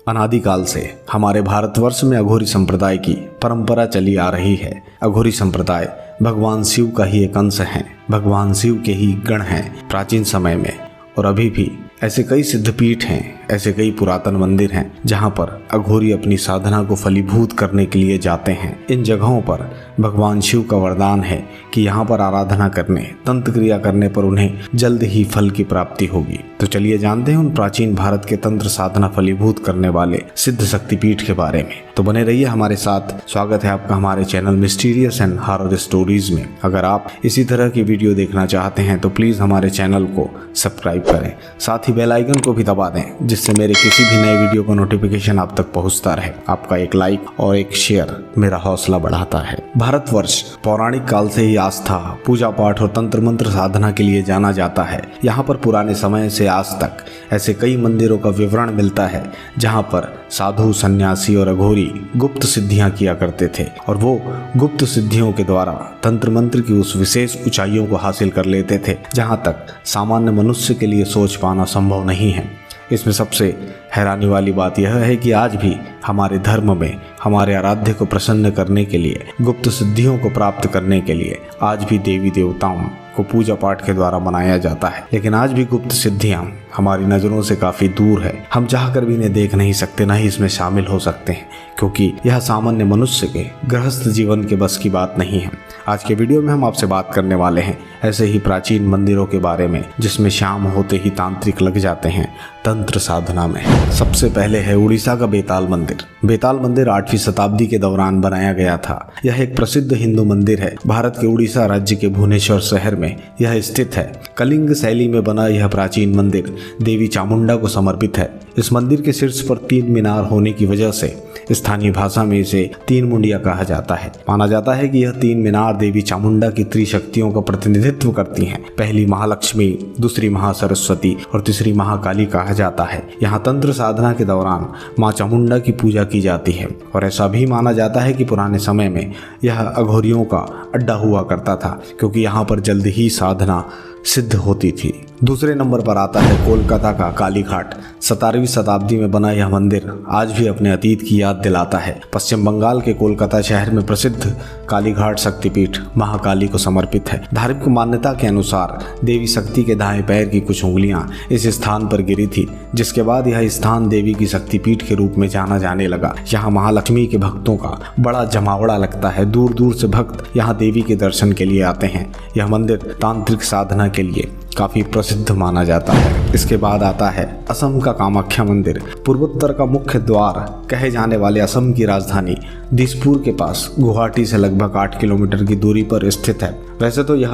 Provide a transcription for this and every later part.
अनादिकाल से हमारे भारतवर्ष में अघोरी संप्रदाय की परंपरा चली आ रही है। अघोरी संप्रदाय भगवान शिव का ही एक अंश है, भगवान शिव के ही गण हैं प्राचीन समय में, और अभी भी ऐसे कई सिद्धपीठ हैं, ऐसे कई पुरातन मंदिर हैं जहां पर अघोरी अपनी साधना को फलीभूत करने के लिए जाते हैं। इन जगहों पर भगवान शिव का वरदान है कि यहाँ पर आराधना करने, तंत्र क्रिया करने पर उन्हें जल्द ही फल की प्राप्ति होगी। तो चलिए जानते हैं उन प्राचीन भारत के तंत्र साधना फलीभूत करने वाले सिद्ध शक्तिपीठ के बारे में। तो बने रहिए हमारे साथ। स्वागत है आपका हमारे channel mysterious and horror stories में। अगर आप इसी तरह की वीडियो देखना चाहते हैं तो प्लीज हमारे चैनल को सब्सक्राइब करें, साथ ही बेल आइकन को भी दबा दें, जिससे मेरे किसी भी नए वीडियो का नोटिफिकेशन आप तक पहुंचता रहे। आपका एक लाइक और एक शेयर मेरा हौसला बढ़ाता है। भारतवर्ष पौराणिक काल से ही आस्था, पूजा पाठ और तंत्र मंत्र साधना के लिए जाना जाता है। यहाँ पर पुराने समय से आज तक ऐसे कई मंदिरों का विवरण मिलता है जहाँ पर साधु, सन्यासी और अघोरी गुप्त सिद्धियां किया करते थे, और वो गुप्त सिद्धियों के द्वारा तंत्र मंत्र की उस विशेष ऊंचाइयों को हासिल कर लेते थे जहां तक सामान्य मनुष्य के लिए सोच पाना संभव नहीं है। इसमें सबसे हैरानी वाली बात यह है कि आज भी हमारे धर्म में हमारे आराध्य को प्रसन्न करने के लिए, गुप्त सिद्धियों को प्राप्त करने के लिए आज भी देवी देवताओं को पूजा पाठ के द्वारा मनाया जाता है। लेकिन आज भी गुप्त सिद्धियां हमारी नज़रों से काफ़ी दूर है। हम चाहकर भी इन्हें देख नहीं सकते, ना ही इसमें शामिल हो सकते हैं, क्योंकि यह सामान्य मनुष्य के गृहस्थ जीवन के बस की बात नहीं है। आज के वीडियो में हम आपसे बात करने वाले हैं ऐसे ही प्राचीन मंदिरों के बारे में जिसमें शाम होते ही तांत्रिक लग जाते हैं तंत्र साधना में। सबसे पहले है उड़ीसा का बेताल मंदिर। बेताल मंदिर 8वीं शताब्दी के दौरान बनाया गया था। यह एक प्रसिद्ध हिंदू मंदिर है। भारत के उड़ीसा राज्य के भुवनेश्वर शहर में यह स्थित है। कलिंग शैली में बना यह प्राचीन मंदिर देवी चामुंडा को समर्पित है। इस मंदिर के शीर्ष पर 3 मीनार होने की वजह से स्थानीय भाषा में इसे 3 मुंडिया कहा जाता है। माना जाता है कि यह 3 मीनार देवी चामुंडा की त्रिशक्तियों का प्रतिनिधित्व करती हैं। पहली महालक्ष्मी, दूसरी महासरस्वती और तीसरी महाकाली कहा जाता है। यहाँ तंत्र साधना के दौरान माँ चामुंडा की पूजा की जाती है, और ऐसा भी माना जाता है कि पुराने समय में यह अघोरियों का अड्डा हुआ करता था, क्योंकि यहाँ पर जल्द ही साधना सिद्ध होती थी। दूसरे नंबर पर आता है कोलकाता का काली घाट। 17वीं शताब्दी में बना यह मंदिर आज भी अपने अतीत की याद दिलाता है। पश्चिम बंगाल के कोलकाता शहर में प्रसिद्ध काली घाट शक्तिपीठ महाकाली को समर्पित है। धार्मिक मान्यता के अनुसार देवी शक्ति के दाएं पैर की कुछ उंगलियां इस स्थान पर गिरी थी, जिसके बाद यह स्थान देवी की शक्तिपीठ के रूप में जाना जाने लगा। यहाँ महालक्ष्मी के भक्तों का बड़ा जमावड़ा लगता है। दूर दूर से भक्त यहाँ देवी के दर्शन के लिए आते हैं। यह मंदिर तांत्रिक साधना के लिए काफी प्रसिद्ध माना जाता है। इसके बाद आता है असम का कामाख्या मंदिर। पूर्वोत्तर का मुख्य द्वार कहे जाने वाले असम की राजधानी दिसपुर के पास गुवाहाटी से लगभग 8 किलोमीटर की दूरी पर स्थित है। वैसे तो यह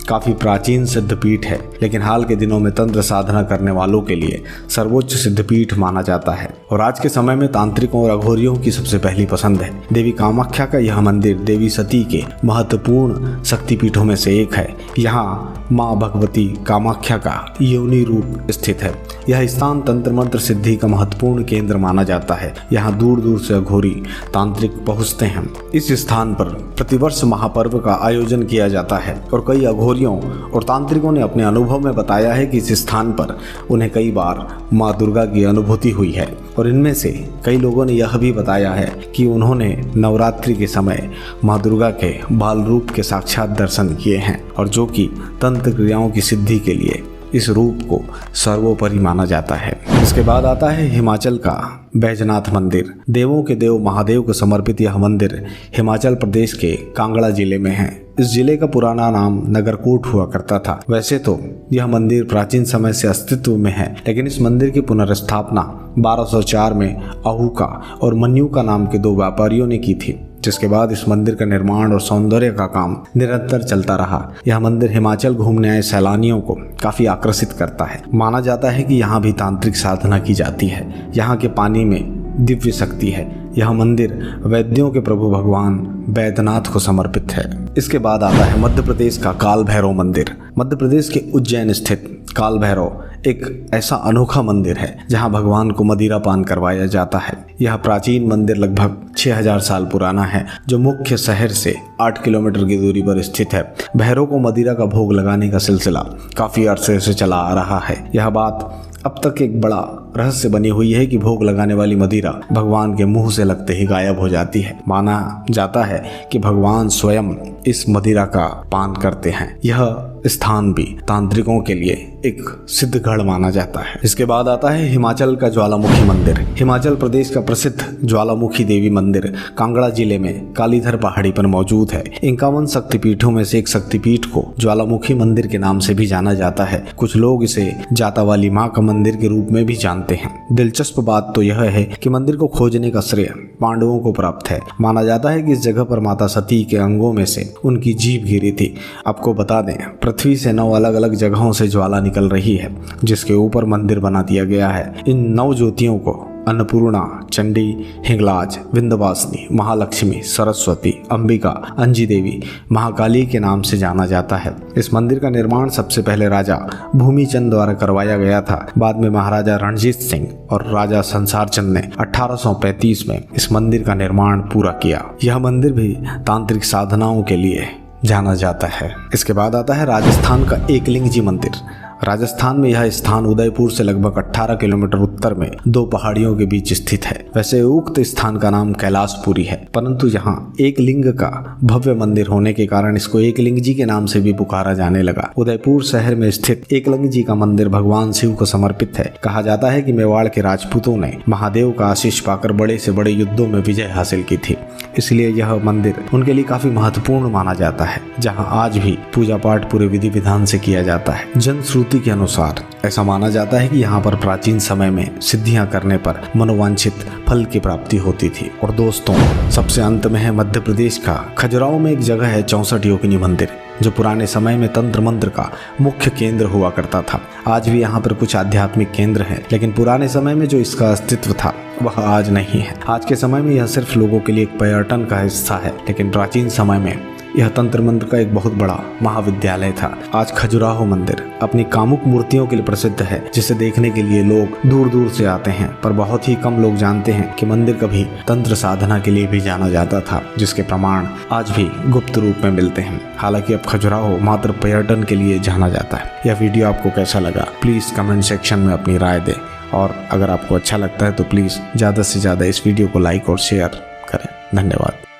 काफ़ी प्राचीन सिद्धपीठ है, लेकिन हाल के दिनों में तंत्र साधना करने वालों के लिए सर्वोच्च सिद्धपीठ माना जाता है, और आज के समय में तांत्रिकों और अघोरियों की सबसे पहली पसंद है। देवी कामाख्या का यह मंदिर देवी सती के महत्वपूर्ण शक्तिपीठों में से एक है। यहाँ माँ भगवती कामाख्या का योनि रूप स्थित है। यह स्थान तंत्र मंत्र सिद्धि का महत्वपूर्ण केंद्र माना जाता है। यहाँ दूर दूर से अघोरी तांत्रिक पहुँचते हैं। इस स्थान पर प्रतिवर्ष महापर्व का आयोजन किया जाता है, और कई अघोरियों और तांत्रिकों ने अपने अनुभव में बताया है कि इस स्थान पर उन्हें कई बार माँ दुर्गा की अनुभूति हुई है, और इनमें से कई लोगों ने यह भी बताया है कि उन्होंने नवरात्रि के समय माँ दुर्गा के बाल रूप के साक्षात दर्शन किए हैं, और जो कि तंत्र क्रियाओं की सिद्धि के लिए इस रूप को सर्वोपरि माना जाता है। इसके बाद आता है हिमाचल का बैजनाथ मंदिर। देवों के देव महादेव को समर्पित यह मंदिर हिमाचल प्रदेश के कांगड़ा जिले में है। इस जिले का पुराना नाम नगरकोट हुआ करता था। वैसे तो यह मंदिर प्राचीन समय से अस्तित्व में है, लेकिन इस मंदिर की पुनर्स्थापना 1204 में अहुका और मन्यूका नाम के 2 व्यापारियों ने की थी, जिसके बाद इस मंदिर का निर्माण और सौंदर्य का काम निरंतर चलता रहा। यह मंदिर हिमाचल घूमने आए सैलानियों को काफी आकर्षित करता है। माना जाता है कि यहाँ भी तांत्रिक साधना की जाती है। यहाँ के पानी में दिव्य शक्ति है। यह मंदिर वैद्यों के प्रभु भगवान बैद्यनाथ को समर्पित है। इसके बाद आता है मध्य प्रदेश का काल भैरव मंदिर। मध्य प्रदेश के उज्जैन स्थित काल भैरव एक ऐसा अनोखा मंदिर है जहां भगवान को मदिरा पान करवाया जाता है। यह प्राचीन मंदिर लगभग 6000 साल पुराना है, जो मुख्य शहर से 8 किलोमीटर की दूरी पर स्थित है। भैरव को मदिरा का भोग लगाने का सिलसिला काफी अरसे से चला आ रहा है। यह बात अब तक एक बड़ा रहस्य बनी हुई है कि भोग लगाने वाली मदिरा भगवान के मुंह से लगते ही गायब हो जाती है। माना जाता है कि भगवान स्वयं इस मदिरा का पान करते हैं। यह स्थान भी तांत्रिकों के लिए एक सिद्ध गढ़ माना जाता है। इसके बाद आता है हिमाचल का ज्वालामुखी मंदिर। हिमाचल प्रदेश का प्रसिद्ध ज्वालामुखी देवी मंदिर कांगड़ा जिले में कालीधर पहाड़ी पर मौजूद है। 51 शक्तिपीठों में से एक शक्तिपीठ को ज्वालामुखी मंदिर के नाम से भी जाना जाता है। कुछ लोग इसे जाता वाली माँ का मंदिर के रूप में भी जानते हैं। दिलचस्प बात तो यह है कि मंदिर को खोजने का श्रेय पांडवों को प्राप्त है। माना जाता है कि इस जगह पर माता सती के अंगों में से उनकी जीभ गिरी थी। आपको बता दें, पृथ्वी से 9 अलग अलग जगहों से ज्वाला निकल रही है, जिसके ऊपर मंदिर बना दिया गया है। इन 9 ज्योतियों को अन्नपूर्णा, चंडी, हिंगलाज, विंध्यवासिनी, महालक्ष्मी, सरस्वती, अंबिका, अंजी देवी, महाकाली के नाम से जाना जाता है। इस मंदिर का निर्माण सबसे पहले राजा भूमिचंद द्वारा करवाया गया था। बाद में महाराजा रणजीत सिंह और राजा संसार चंद ने 1835 में इस मंदिर का निर्माण पूरा किया। यह मंदिर भी तांत्रिक साधनाओं के लिए जाना जाता है। इसके बाद आता है राजस्थान का एकलिंग जी मंदिर। राजस्थान में यह स्थान उदयपुर से लगभग 18 किलोमीटर उत्तर में 2 पहाड़ियों के बीच स्थित है। वैसे उक्त स्थान का नाम कैलाशपुरी है, परंतु यहाँ एक लिंग का भव्य मंदिर होने के कारण इसको एकलिंग जी के नाम से भी पुकारा जाने लगा। उदयपुर शहर में स्थित एकलिंग जी का मंदिर भगवान शिव को समर्पित है। कहा जाता है कि मेवाड़ के राजपूतों ने महादेव का आशीष पाकर बड़े से बड़े युद्धों में विजय हासिल की थी, इसलिए यह मंदिर उनके लिए काफी महत्वपूर्ण माना जाता है, जहाँ आज भी पूजा पाठ पूरे विधि विधान से किया जाता है। जनश्रुति के अनुसार ऐसा माना जाता है कि यहाँ पर प्राचीन समय में सिद्धियां करने पर मनोवांछित फल की प्राप्ति होती थी। और दोस्तों, सबसे अंत में है मध्य प्रदेश का खजुराहो में एक जगह है 64 योगिनी मंदिर, जो पुराने समय में तंत्र मंत्र का मुख्य केंद्र हुआ करता था। आज भी यहाँ पर कुछ आध्यात्मिक केंद्र हैं, लेकिन पुराने समय में जो इसका अस्तित्व था वह आज नहीं है। आज के समय में यह सिर्फ लोगों के लिए एक पर्यटन का हिस्सा है, लेकिन प्राचीन समय में यह तंत्र मंत्र का एक बहुत बड़ा महाविद्यालय था। आज खजुराहो मंदिर अपनी कामुक मूर्तियों के लिए प्रसिद्ध है, जिसे देखने के लिए लोग दूर दूर से आते हैं, पर बहुत ही कम लोग जानते हैं कि मंदिर कभी तंत्र साधना के लिए भी जाना जाता था, जिसके प्रमाण आज भी गुप्त रूप में मिलते हैं। हालांकि अब खजुराहो मात्र पर्यटन के लिए जाना जाता है। यह वीडियो आपको कैसा लगा प्लीज़ कमेंट सेक्शन में अपनी राय दें, और अगर आपको अच्छा लगता है तो प्लीज़ ज़्यादा से ज़्यादा इस वीडियो को लाइक और शेयर करें। धन्यवाद।